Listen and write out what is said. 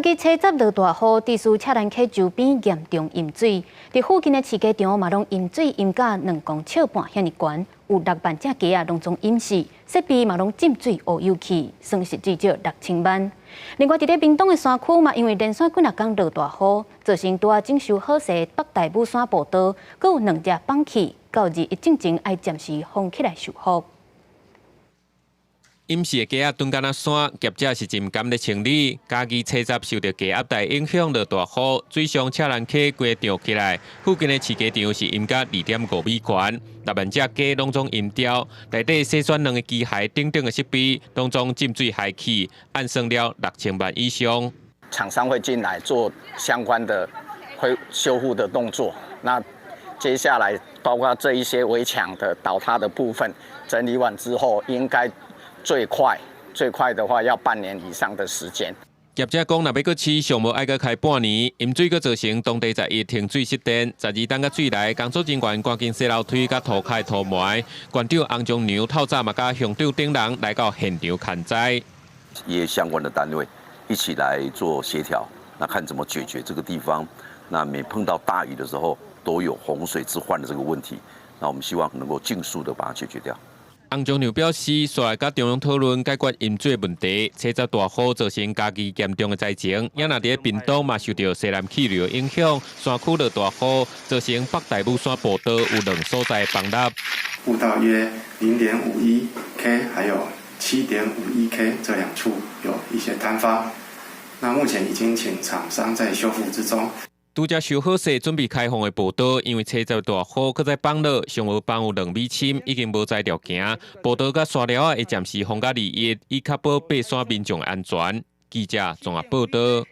家己车闸落大雨，地势车兰溪周边严重淹水，伫附近的市街场嘛拢淹水淹到2公尺半遐尼悬，有6万只鸡拢总淹死，设备嘛拢浸水乌油去，损失至少6000万。另外，伫咧屏东的山区嘛，因为连续几日天落大雨，造成拄啊整修好势北大武山步道，阁有2只放弃，到2日前爱暂时封起来修复。 淹死的鸡仔蹲干那山，业者是真甘咧清理。家己车闸受到鸡压带影响，落大雨，水上车兰溪规涨起来。附近的市街场是淹到2.5米悬，6万只鸡拢总淹掉，内底洗选2个机械等等的设备拢总浸水害去，按算了6000万以上。厂商会进来做相关的修复的动作。那接下来包括这一些围墙的倒塌的部分整理完之后，应该 最快的话要半年以上的时间。业者讲，若要搁市项目爱搁开半年，淹水搁造成当地11停水失电，12档个水来，工作人员赶紧洗楼梯、甲涂开涂埋。馆长洪忠牛透早嘛，甲乡长等人来到现场看灾，也相关的单位一起来做协调，那看怎么解决这个地方。那每碰到大雨的时候，都有洪水之患的这个问题，那我们希望能够尽速的把它解决掉。 洪忠牛表示，率来甲中央讨论解决淹水问题，车闸大雨造成家己严重的灾情，也若伫屏东嘛受到西南气流影响，山区落大雨，造成北大武山步道有2所在崩塌，步道约0.51 K， 还有7.51 K 这2处有一些坍方，那目前已经请厂商在修复之中。 拄则修好势，准备开放的步道，因为车闸大雨，搁再崩落，上无崩有2米深，已经无再条行。步道甲山寮会暂时封到2日，以确保爬山民众安全。记者综合报道。